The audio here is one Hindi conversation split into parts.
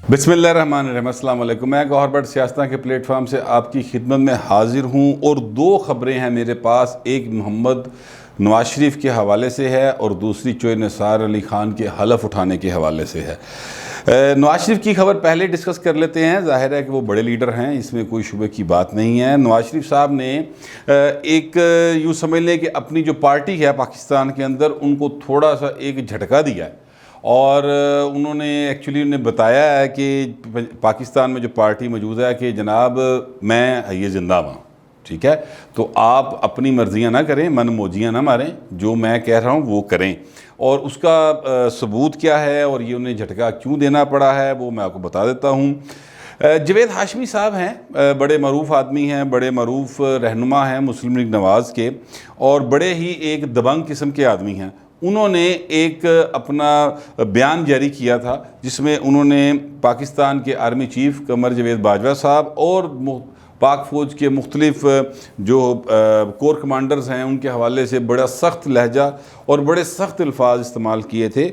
बिस्मिल्लाहिर्रहमानिर्रहीम, अस्सलाम वालेकुम। मैं गौहर भट्ट सियासत के प्लेटफॉर्म से आपकी खिदमत में हाजिर हूँ और दो ख़बरें हैं मेरे पास। एक मोहम्मद नवाज शरीफ के हवाले से है और दूसरी चोर निसार अली ख़ान के हलफ उठाने के हवाले से है। नवाज शरीफ की खबर पहले डिस्कस कर लेते हैं। ज़ाहिर है कि वो बड़े लीडर हैं, इसमें कोई शुबे की बात नहीं है। नवाज शरीफ साहब ने एक यूँ समझ लें कि अपनी जो पार्टी है पाकिस्तान के अंदर, उनको थोड़ा सा एक झटका दिया है और उन्होंने एक्चुअली उन्हें बताया है कि पाकिस्तान में जो पार्टी मौजूद है कि जनाब मैं ये जिंदाबाद हूँ, ठीक है, तो आप अपनी मर्जियाँ ना करें, मन मौजियाँ ना मारें, जो मैं कह रहा हूँ वो करें। और उसका सबूत क्या है और ये उन्हें झटका क्यों देना पड़ा है वो मैं आपको बता देता हूँ। जवेद हाशमी साहब हैं, बड़े मरूफ आदमी हैं, बड़े मरूफ रहनुमा हैं मुस्लिम लीग नवाज़ के और बड़े ही एक दबंग किस्म के आदमी हैं। उन्होंने एक अपना बयान जारी किया था जिसमें उन्होंने पाकिस्तान के आर्मी चीफ कमर जावेद बाजवा साहब और पाक फ़ौज के मुख्तलिफ जो कोर कमांडर्स हैं उनके हवाले से बड़ा सख्त लहजा और बड़े सख्त अल्फाज इस्तेमाल किए थे,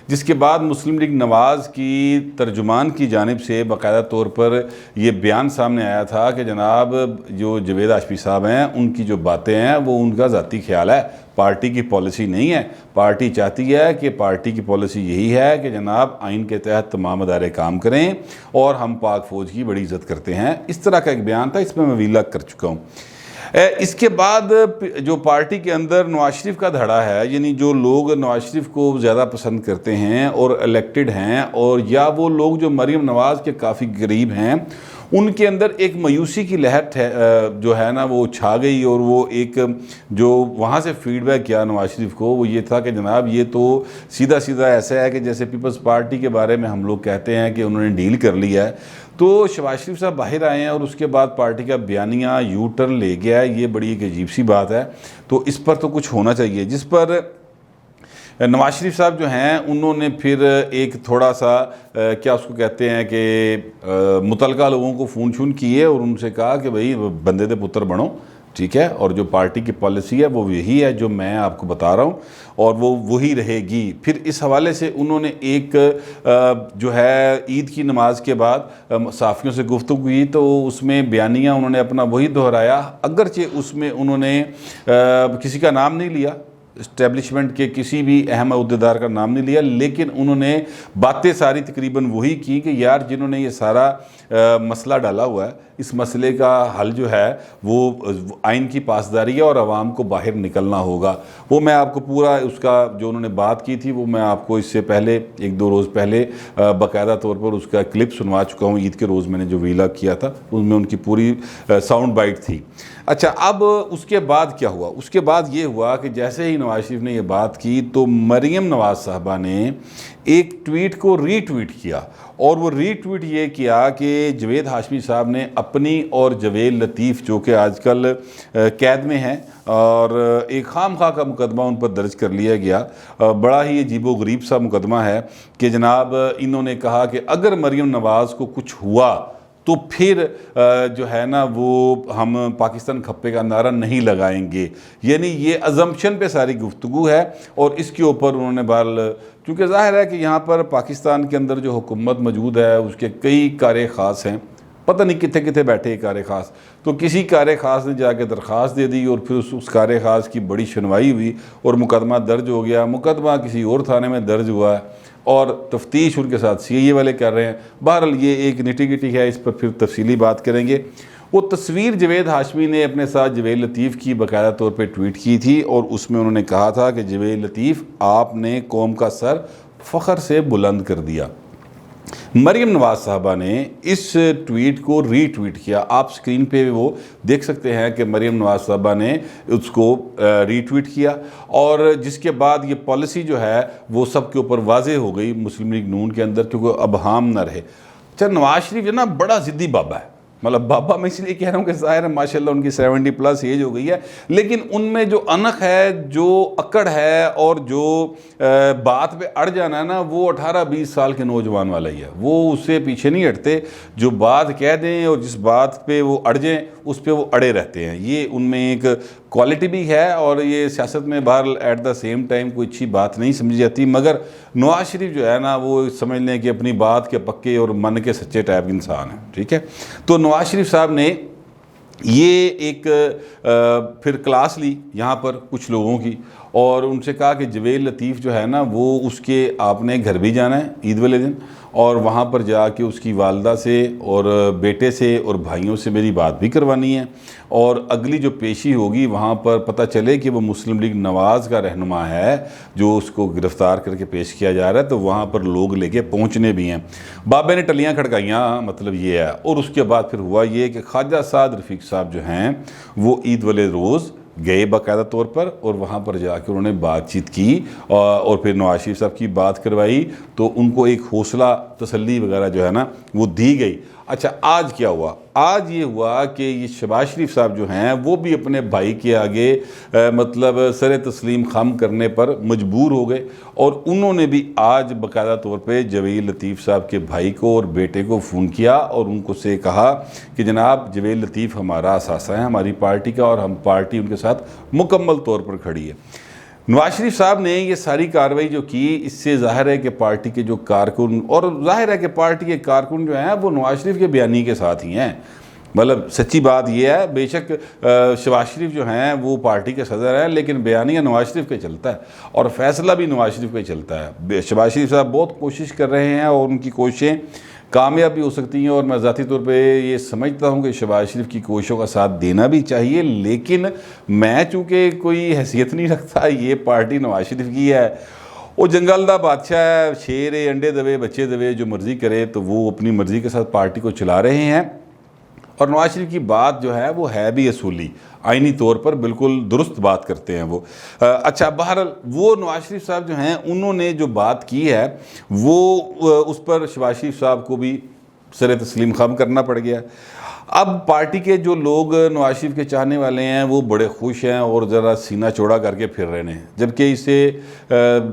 जिसके बाद मुस्लिम लीग नवाज़ की तर्जुमान की जानिब से बाकायदा तौर पर ये बयान सामने आया था कि जनाब जो जवेद हाशमी साहब हैं उनकी जो बातें हैं वो उनका ज़ाती ख्याल है, पार्टी की पॉलिसी नहीं है। पार्टी चाहती है कि पार्टी की पॉलिसी यही है कि जनाब आइन के तहत तमाम अदारे काम करें और हम पाक फ़ौज की बड़ी इज़्ज़त करते हैं। इस तरह का एक बयान था, इसमें मैं वीला कर चुका हूँ। इसके बाद जो पार्टी के अंदर नवाज शरीफ का धड़ा है, यानी जो लोग नवाज शरीफ को ज़्यादा पसंद करते हैं और इलेक्टेड हैं, और या वो लोग जो मरीम नवाज़ के काफ़ी करीब हैं, उनके अंदर एक मायूसी की लहर जो है ना वो छा गई। और वो एक जो वहाँ से फीडबैक किया नवाज शरीफ को वो ये था कि जनाब ये तो सीधा सीधा ऐसा है कि जैसे पीपल्स पार्टी के बारे में हम लोग कहते हैं कि उन्होंने डील कर लिया है। तो शहबाज शरीफ साहब बाहर आए हैं और उसके बाद पार्टी का बयानिया यू टर्न ले गया है, ये बड़ी एक अजीब सी बात है। तो इस पर तो कुछ होना चाहिए, जिस पर नवाज शरीफ साहब जो हैं उन्होंने फिर एक थोड़ा सा क्या उसको कहते हैं कि मुतलका लोगों को फ़ोन शून किए और उनसे कहा कि भाई बंदे दे पुत्र बनो, ठीक है, और जो पार्टी की पॉलिसी है वो यही है जो मैं आपको बता रहा हूँ और वो वही रहेगी। फिर इस हवाले से उन्होंने एक जो है ईद की नमाज के बाद साफ़ियों से गुफ्तगू की, तो उसमें बयानिया उन्होंने अपना वही दोहराया, अगरचे उसमें उन्होंने किसी का नाम नहीं लिया, इस्टेब्लिशमेंट के किसी भी अहम अहदेदार का नाम नहीं लिया, लेकिन उन्होंने बातें सारी तकरीबन वही की कि यार जिन्होंने ये सारा मसला डाला हुआ है, इस मसले का हल जो है वो आइन की पासदारी है और आवाम को बाहर निकलना होगा। वो मैं आपको पूरा उसका जो उन्होंने बात की थी वो मैं आपको इससे पहले एक दो रोज़ पहले बाकायदा तौर पर उसका क्लिप सुनवा चुका हूँ। ईद के रोज़ मैंने जो वीला किया था उसमें उनकी पूरी साउंड बाइट थी। अच्छा, अब उसके बाद क्या हुआ? उसके बाद ये हुआ कि जैसे ही नवाज शरीफ ने ये बात की तो मरीम नवाज़ साहबा ने एक ट्वीट को रीट्वीट किया और वो रीट्वीट ये किया कि जवेद हाशमी साहब ने अपनी और जवेद लतीफ़ जो कि आजकल कैद में हैं और एक खामखा का मुकदमा उन पर दर्ज कर लिया गया, बड़ा ही अजीबो गरीब सा मुकदमा है कि जनाब इन्होंने कहा कि अगर मरीम नवाज़ को कुछ हुआ तो फिर जो है ना वो हम पाकिस्तान खप्पे का नारा नहीं लगाएंगे। यानी ये अजम्पशन पे सारी गुफ्तगू है और इसके ऊपर उन्होंने बहरहाल, क्योंकि ज़ाहिर है कि यहाँ पर पाकिस्तान के अंदर जो हुकूमत मौजूद है उसके कई कारे ख़ास हैं, पता नहीं कितने कितने बैठे कारे ख़ास, तो किसी कारे ख़ास ने जाके दरख्वास्त दे दी और फिर उस कारे ख़ास की बड़ी सुनवाई हुई और मुकदमा दर्ज हो गया। मुकदमा किसी और थाने में दर्ज हुआ है और तफ्तीश उनके साथ सीआईए वाले कर रहे हैं। बहरहाल ये एक निटी गिटी है, इस पर फिर तफसीली बात करेंगे। वो तस्वीर जवेद हाशमी ने अपने साथ जवेद लतीफ़ की बाकायदा तौर पे ट्वीट की थी और उसमें उन्होंने कहा था कि जवेद लतीफ़ आपने कौम का सर फ़ख्र से बुलंद कर दिया। मरीम नवाज़ साहबा ने इस ट्वीट को रीट्वीट किया, आप स्क्रीन पे वो देख सकते हैं कि मरीम नवाज़ साहबा ने उसको रीट्वीट किया और जिसके बाद ये पॉलिसी जो है वो सब के ऊपर वाज़े हो गई मुस्लिम लीग नून के अंदर, क्योंकि अब हम न रहे। अच्छा, नवाज शरीफ जो ना बड़ा ज़िद्दी बाबा है, मतलब बाबा मैं इसलिए कह रहा हूँ कि ज़ाहिर है माशाल्लाह उनकी 70+ एज हो गई है, लेकिन उनमें जो अनख है, जो अकड़ है और जो बात पे अड़ जाना है ना, वो 18-20 साल के नौजवान वाला ही है। वो उससे पीछे नहीं हटते, जो बात कह दें और जिस बात पे वो अड़ जाएँ उस पर वो अड़े रहते हैं। ये उनमें एक क्वालिटी भी है और ये सियासत में बहरहाल एट द सेम टाइम कोई अच्छी बात नहीं समझी जाती। मगर नवाज शरीफ जो है ना वो समझ लें कि अपनी बात के पक्के और मन के सच्चे टाइप के इंसान है, ठीक है। तो नवाज शरीफ साहब ने ये एक फिर क्लास ली यहाँ पर कुछ लोगों की और उनसे कहा कि जवेद लतीफ़ जो है ना वो उसके आपने घर भी जाना है ईद वाले दिन और वहाँ पर जाके उसकी वालदा से और बेटे से और भाइयों से मेरी बात भी करवानी है और अगली जो पेशी होगी वहाँ पर पता चले कि वो मुस्लिम लीग नवाज़ का रहनुमा है जो उसको गिरफ़्तार करके पेश किया जा रहा है, तो वहाँ पर लोग लेके पहुँचने भी हैं। बाबे ने टलियाँ खड़काइयाँ, मतलब ये है। और उसके बाद फिर हुआ ये कि ख्वाजा साद रफ़ीक साहब जो हैं वो ईद वाले रोज़ गए बाकायदा तौर पर और वहाँ पर जाकर उन्होंने बातचीत की और फिर नवाज शरीफ साहब की बात करवाई, तो उनको एक हौसला तसल्ली वगैरह जो है ना वो दी गई। अच्छा, आज क्या हुआ? आज ये हुआ कि ये शहबाज शरीफ साहब जो हैं वो भी अपने भाई के आगे मतलब सर तस्लीम खम करने पर मजबूर हो गए और उन्होंने भी आज बाकायदा तौर पे जवेद लतीफ़ साहब के भाई को और बेटे को फ़ोन किया और उनको से कहा कि जनाब जवेद लतीफ़ हमारा असासा है हमारी पार्टी का और हम पार्टी उनके साथ मुकम्मल तौर पर खड़ी है। नवाज शरीफ साहब ने ये सारी कार्रवाई जो की, इससे ज़ाहिर है कि पार्टी के जो कारकुन और ज़ाहिर है कि पार्टी के कारकुन जो हैं वो नवाज शरीफ के बयानी के साथ ही हैं। मतलब सच्ची बात ये है, बेशक शहबाज शरीफ जो हैं वो पार्टी के सदर हैं लेकिन बयानिया नवाज शरीफ का चलता है और फैसला भी नवाज शरीफ का चलता है। शहबाज शरीफ साहब बहुत कोशिश कर रहे हैं और उनकी कोशिशें कामयाब भी हो सकती हैं और मैं ज़ाती तौर पे ये समझता हूँ कि शहबाज शरीफ की कोशिशों का साथ देना भी चाहिए, लेकिन मैं चूँकि कोई हैसियत नहीं रखता, ये पार्टी नवाज शरीफ की है, वो जंगल दा बादशाह है, शेर है, अंडे दवे बच्चे दवे, जो मर्ज़ी करे, तो वो अपनी मर्ज़ी के साथ पार्टी को चला रहे हैं। और नवाज शरीफ की बात जो है वो है भी असूली, आइनी तौर पर बिल्कुल दुरुस्त बात करते हैं वो। अच्छा, बहरहाल वो नवाज शरीफ साहब जो हैं उन्होंने जो बात की है वो उस पर शहबाज शरीफ साहब को भी सर तस्लीम खम करना पड़ गया। अब पार्टी के जो लोग नवाज शरीफ के चाहने वाले हैं वो बड़े खुश हैं और ज़रा सीना चौड़ा करके फिर रहे हैं, जबकि इससे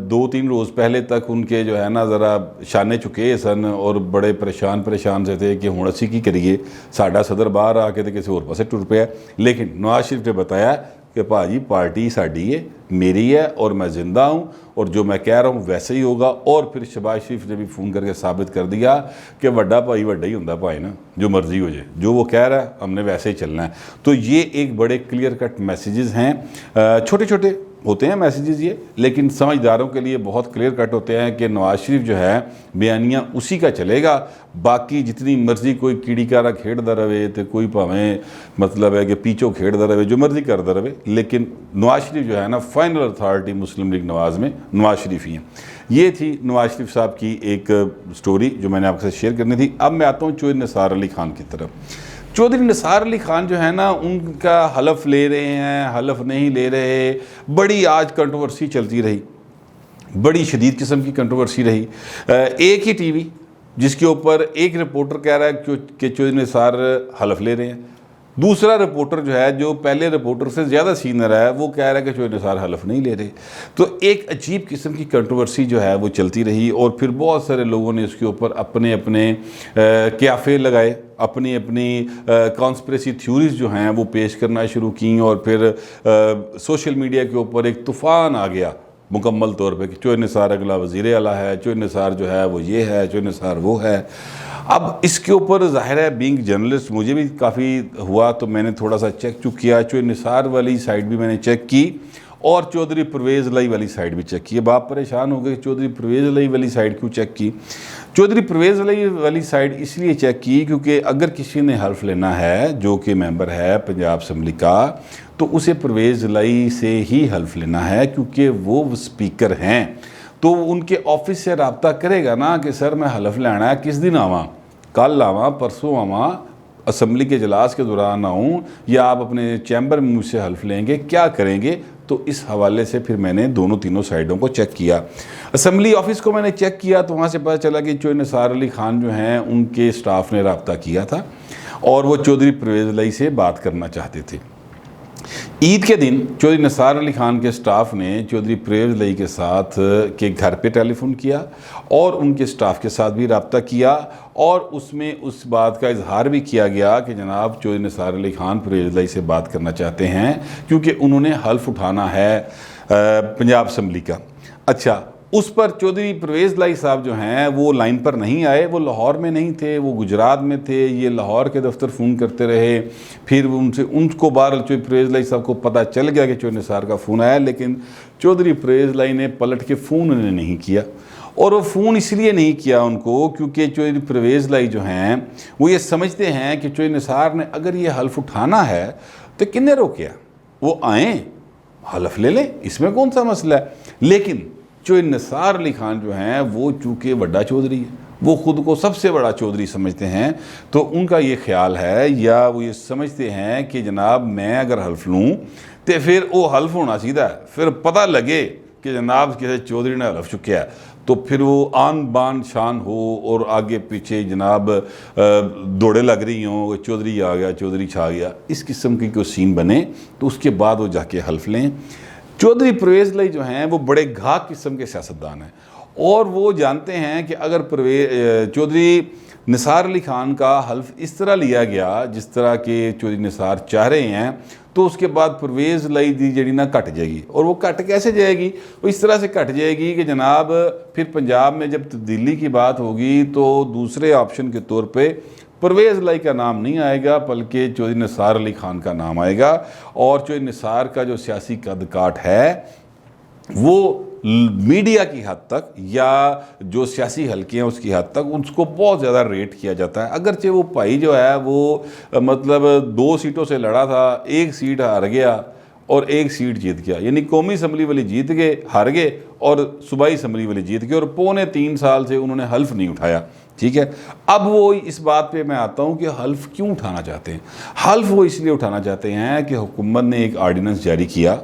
2-3 रोज़ पहले तक उनके जो है ना ज़रा शाने चुके सन और बड़े परेशान से थे कि हुण असी की करिए, साडा सदर बाहर आके तो किसी होर पासे टुर पिया। लेकिन नवाज शरीफ ने बताया कि भाजी पार्टी साडी है, मेरी है और मैं ज़िंदा हूँ और जो मैं कह रहा हूँ वैसे ही होगा। और फिर शहबाज शरीफ ने भी फ़ोन करके साबित कर दिया कि वड्डा भाई वड्डा ही होंदा भाई ना, जो मर्ज़ी हो जाए, जो वो कह रहा है हमने वैसे ही चलना है। तो ये एक बड़े क्लियर कट मैसेजेस हैं, छोटे छोटे होते हैं मैसेजेस ये, लेकिन समझदारों के लिए बहुत क्लियर कट होते हैं कि नवाज शरीफ जो है बयानिया उसी का चलेगा। बाकी जितनी मर्ज़ी कोई कीड़ी कारा खेड़दा रहे तो कोई भावें मतलब है कि पीछो खेड़दा रहे, जो मर्ज़ी करता रहे, लेकिन नवाज शरीफ जो है ना फाइनल अथॉरिटी मुस्लिम लीग नवाज़ में नवाज शरीफ ही हैं। ये थी नवाज शरीफ साहब की एक स्टोरी जो मैंने आपके साथ शेयर करनी थी। अब मैं आता हूँ चौधरी निसार अली खान की तरफ। चौधरी निसार अली खान जो है ना उनका हलफ ले रहे हैं, हलफ नहीं ले रहे, बड़ी आज कंट्रोवर्सी चलती रही, बड़ी शदीद किस्म की कंट्रोवर्सी रही। एक ही टीवी जिसके ऊपर एक रिपोर्टर कह रहा है कि चौधरी निसार हलफ ले रहे हैं, दूसरा रिपोर्टर जो है जो पहले रिपोर्टर से ज़्यादा सीनियर है वो कह रहा है कि चौधरी निसार हलफ नहीं ले रहे। तो एक अजीब किस्म की कंट्रोवर्सी जो है वो चलती रही और फिर बहुत सारे लोगों ने इसके ऊपर अपने अपने क्याफे लगाए, अपनी अपनी कॉन्स्पिरेसी थ्योरीज जो हैं वो पेश करना शुरू की और फिर सोशल मीडिया के ऊपर एक तूफ़ान आ गया मुकम्मल तौर पे कि चौधरी निसार अगला वज़ीर आला है, चौधरी निसार जो है वो ये है, चौधरी निसार वो है। अब इसके ऊपर ज़ाहिर है बीइंग जर्नलिस्ट मुझे भी काफ़ी हुआ, तो मैंने थोड़ा सा चेक किया, चौधरी निसार वाली साइड भी मैंने चेक की और चौधरी परवेज़ लाई वाली साइड भी चेक की। अब आप परेशान हो गए चौधरी परवेज़ लाई वाली साइड क्यों चेक की? चौधरी परवेज़ लाई वाली साइड इसलिए चेक की क्योंकि अगर किसी ने हल्फ लेना है जो कि मेंबर है पंजाब असम्बली का, तो उसे परवेज़ लाई से ही हल्फ लेना है क्योंकि वो स्पीकर हैं। तो उनके ऑफिस से रब्ता करेगा ना कि सर मैं हलफ लेना है, किस दिन आवां, कल आवां, परसों आवां, असम्बली के इजलास के दौरान आऊँ, या आप अपने चैम्बर में मुझसे हल्फ लेंगे, क्या करेंगे? तो इस हवाले से फिर मैंने तीनों साइडों को चेक किया। असम्बली ऑफिस को मैंने चेक किया तो वहाँ से पता चला कि चौधरी निसार अली खान जो हैं उनके स्टाफ ने रब्ता किया था और वो चौधरी परवेज़ लाई से बात करना चाहते थे। ईद के दिन चौधरी निसार अली खान के स्टाफ ने चौधरी परवेज़ लई के साथ के घर पे टेलीफोन किया और उनके स्टाफ के साथ भी रब्ता किया और उसमें उस बात का इजहार भी किया गया कि जनाब चौधरी निसार अली खान परवेज़ लई से बात करना चाहते हैं क्योंकि उन्होंने हल्फ उठाना है पंजाब असम्बली का। अच्छा, उस पर चौधरी परवेज़ लाई साहब जो हैं वो लाइन पर नहीं आए, वो लाहौर में नहीं थे, वो गुजरात में थे। ये लाहौर के दफ्तर फ़ोन करते रहे, फिर उनको बहरहाल चौधरी परवेज़ लाई साहब को पता चल गया कि चौधरी निसार का फ़ोन आया, लेकिन चौधरी परवेज़ लाई ने पलट के फ़ोन उन्हें नहीं किया। और वो फ़ोन इसलिए नहीं किया उनको क्योंकि चौधरी परवेज़ लाई जो हैं वो ये समझते हैं कि चौधरी निसार ने अगर ये हल्फ उठाना है तो किन्ने रोकिया, वो आएँ हल्फ ले लें, इसमें कौन सा मसला है। लेकिन चौधरी निसार अली खान जो हैं वो चूँकि बड़ा चौधरी है, वो ख़ुद को सबसे बड़ा चौधरी समझते हैं, तो उनका ये ख्याल है या वो ये समझते हैं कि जनाब मैं अगर हल्फ लूँ तो फिर वो हल्फ होना सीधा है, फिर पता लगे कि जनाब किसी चौधरी ने हल्फ चुकिया है तो फिर वो आन बान शान हो और आगे पीछे जनाब दौड़े लग रही हों, चौधरी आ गया, चौधरी छा गया, इस किस्म की कोई सीन बने तो उसके बाद वो जाके हल्फ लें। चौधरी परवेज़ लाई जो हैं वो बड़े घाक किस्म के सियासतदान हैं और वो जानते हैं कि अगर चौधरी निसार अली खान का हल्फ इस तरह लिया गया जिस तरह के चौधरी निसार चाह रहे हैं तो उसके बाद परवेज़ लाई दी जड़ी ना कट जाएगी। और वो कट कैसे जाएगी, वो इस तरह से कट जाएगी कि जनाब फिर पंजाब में जब तब्दीली की बात होगी तो दूसरे ऑप्शन के तौर पे परवेज़ लाई का नाम नहीं आएगा बल्कि चौधरी निसार अली खान का नाम आएगा। और चौधरी निसार का जो सियासी कद काठ है वो मीडिया की हद तक या जो सियासी हल्के हैं उसकी हद तक उसको बहुत ज़्यादा रेट किया जाता है। अगरचे वो भाई जो है वो मतलब 2 सीटों से लड़ा था, 1 सीट हार गया और 1 सीट जीत गया, यानी कौमी असम्बली वाली जीत गए, हार गए और सूबाई असम्बली वाली जीत गए और पौने 3 साल से उन्होंने हल्फ नहीं उठाया। ठीक है, अब वो इस बात पे मैं आता हूँ कि हल्फ क्यों उठाना चाहते हैं। हल्फ वो इसलिए उठाना चाहते हैं कि हुकूमत ने एक आर्डिनेंस जारी किया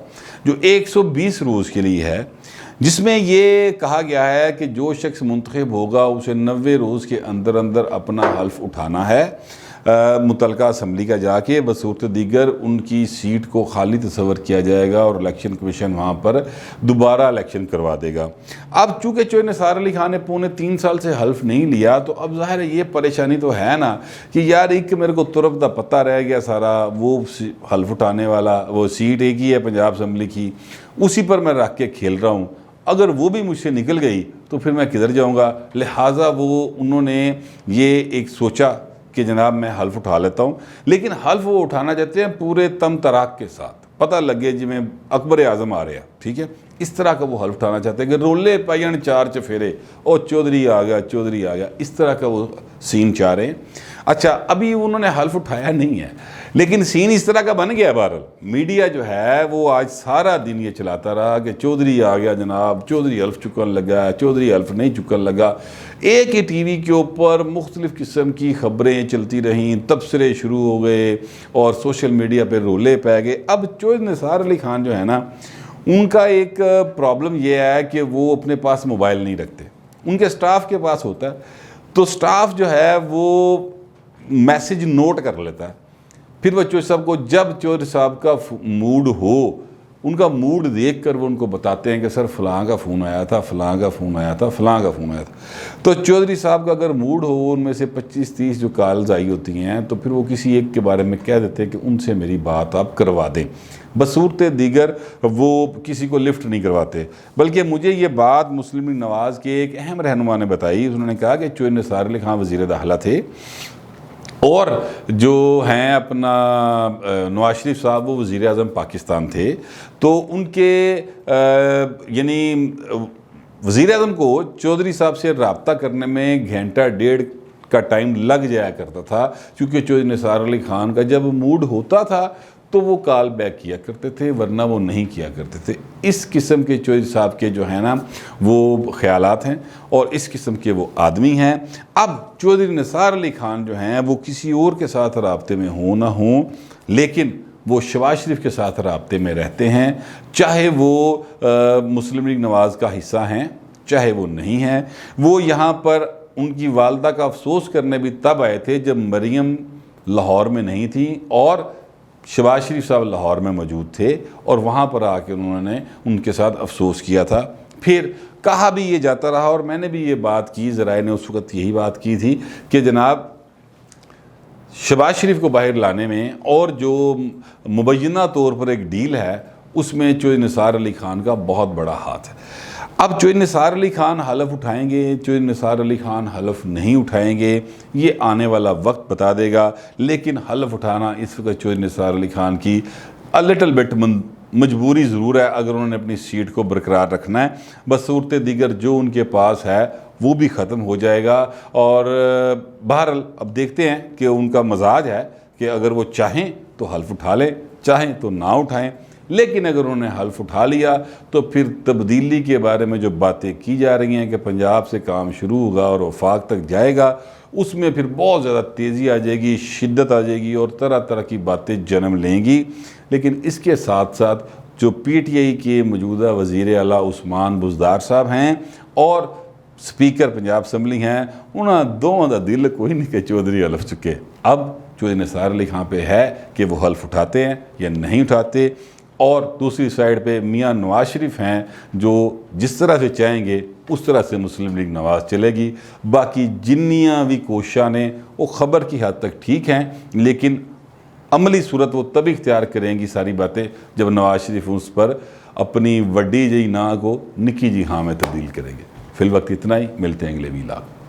जो 120 रोज़ के लिए है, जिसमें ये कहा गया है कि जो शख्स मुंतखब होगा उसे 90 रोज़ के अंदर अंदर अपना हल्फ उठाना है मुतलका असम्बली का जाके, बसूरत दीगर उनकी सीट को खाली तस्वर किया जाएगा और इलेक्शन कमीशन वहाँ पर दोबारा इलेक्शन करवा देगा। अब चूँकि चौधरी निसार अली खान ने पौने 3 साल से हल्फ नहीं लिया तो अब ज़ाहिर है ये परेशानी तो है ना कि यार एक मेरे को तुरफ दा पता रह गया सारा, वो हल्फ उठाने वाला वो सीट एक ही है पंजाब असम्बली की, उसी पर मैं रख के खेल रहा हूँ, अगर वो भी मुझसे निकल गई तो फिर मैं किधर जाऊंगा। लिहाजा वो उन्होंने ये एक सोचा कि जनाब मैं हल्फ उठा लेता हूँ, लेकिन हल्फ वो उठाना चाहते हैं पूरे तम तराक के साथ, पता लगे जिमें अकबर आज़म आ रहा, ठीक है, इस तरह का वो हल्फ उठाना चाहते हैं कि रोले पाइन 4 चफेरे और चौधरी आ गया, चौधरी आ गया, इस तरह का वो सीन चाह रहे हैं। अच्छा, अभी उन्होंने हल्फ उठाया नहीं है लेकिन सीन इस तरह का बन गया। बहरहाल मीडिया जो है वो आज सारा दिन ये चलाता रहा कि चौधरी आ गया जनाब, चौधरी हल्फ चुकन लगा, चौधरी हल्फ नहीं चुकन लगा। एक ही टीवी के ऊपर मुख्तलिफ़ किस्म की ख़बरें चलती रहीं, तबसरे शुरू हो गए और सोशल मीडिया पर रोले पै गए। अब चौधरी निसार अली खान जो है ना, उनका एक प्रॉब्लम यह है कि वो अपने पास मोबाइल नहीं रखते, उनके स्टाफ के पास होता है, तो स्टाफ जो है वो मैसेज नोट कर लेता है। फिर वो चौधरी साहब को जब चौधरी साहब का मूड हो, उनका मूड देख कर वो उनको बताते हैं कि सर फ़लाँ का फ़ोन आया था, फ़लाँ का फ़ोन आया था, फ़लाँ का फ़ोन आया था। तो चौधरी साहब का अगर मूड हो, उनमें से 25-30 जो कॉल्स आई होती हैं तो फिर वो किसी एक के बारे में कह देते हैं कि उनसे मेरी बात आप करवा दें। बसूरत दीगर वो किसी को लिफ्ट नहीं करवाते। बल्कि मुझे ये बात मुस्लिम लीग नवाज़ के एक अहम रहनुमा ने बताई। उन्होंने कहा कि चौधरी निसार अली खान वज़ीर दाखिला थे और जो हैं अपना नवाज शरीफ साहब वो वज़ीर आज़म पाकिस्तान थे, तो उनके यानी वज़ीर आज़म को चौधरी साहब से रब्ता करने में घंटा 1.5 का टाइम लग जाया करता था, क्योंकि चौधरी निसार अली खान का जब मूड होता था तो वो कॉल बैक किया करते थे, वरना वो नहीं किया करते थे। इस किस्म के चौधरी साहब के जो है ना वो ख़यालात हैं और इस किस्म के वो आदमी हैं। अब चौधरी निसार अली खान जो हैं वो किसी और के साथ राब्ते में हो ना हो, लेकिन वो शहबाज शरीफ के साथ राब्ते में रहते हैं, चाहे वो मुस्लिम लीग नवाज़ का हिस्सा हैं चाहे वो नहीं हैं। वो यहाँ पर उनकी वालदा का अफसोस करने भी तब आए थे जब मरियम लाहौर में नहीं थी और शहबाज शरीफ साहब लाहौर में मौजूद थे और वहाँ पर आके उन्होंने उनके साथ अफसोस किया था। फिर कहा भी ये जाता रहा और मैंने भी ये बात की, ज़राए ने उस वक़्त यही बात की थी कि जनाब शहबाज शरीफ को बाहर लाने में और जो मुबैना तौर पर एक डील है उसमें चौधरी निसार अली ख़ान का बहुत बड़ा हाथ है। अब चौधरी निसार अली ख़ान हलफ उठाएंगे, चौधरी निसार अली ख़ान हलफ नहीं उठाएंगे, ये आने वाला वक्त बता देगा। लेकिन हलफ उठाना इस वक्त चौधरी निसार अली ख़ान की लिटल बिट मजबूरी ज़रूर है अगर उन्होंने अपनी सीट को बरकरार रखना है। बस सूरत दीगर जो उनके पास है वो भी ख़त्म हो जाएगा। और बहरहाल अब देखते हैं कि उनका मजाज है कि अगर वो चाहें तो हल्फ उठा लें, चाहें तो ना उठाएं। लेकिन अगर उन्होंने हल्फ उठा लिया तो फिर तब्दीली के बारे में जो बातें की जा रही हैं कि पंजाब से काम शुरू होगा और वफाक तक जाएगा, उसमें फिर बहुत ज़्यादा तेज़ी आ जाएगी, शिद्दत आ जाएगी और तरह तरह की बातें जन्म लेंगी। लेकिन इसके साथ साथ जो PTI के मौजूदा वज़ीर आला उस्मान बुज़दार साहब हैं और स्पीकर पंजाब असम्बली हैं, उन्होंने दोवां दा दिल कोई नहीं कि चौधरी हल्फ चुके। अब चौधरी निसार अली ख़ान पे है कि वो हल्फ उठाते हैं या नहीं उठाते। और दूसरी साइड पे मियाँ नवाज शरीफ हैं जो जिस तरह से चाहेंगे उस तरह से मुस्लिम लीग नवाज चलेगी। बाकी जिन्नियाँ भी कोशिशें ने वो ख़बर की हद तक ठीक हैं, लेकिन अमली सूरत वो तभी इख्तियार करेंगी सारी बातें जब नवाज शरीफ उस पर अपनी वड्डी जी ना को निक्की जी हाँ में तब्दील करेंगे। फिल वक्त इतना ही, मिलते हैं अगले वीलाग।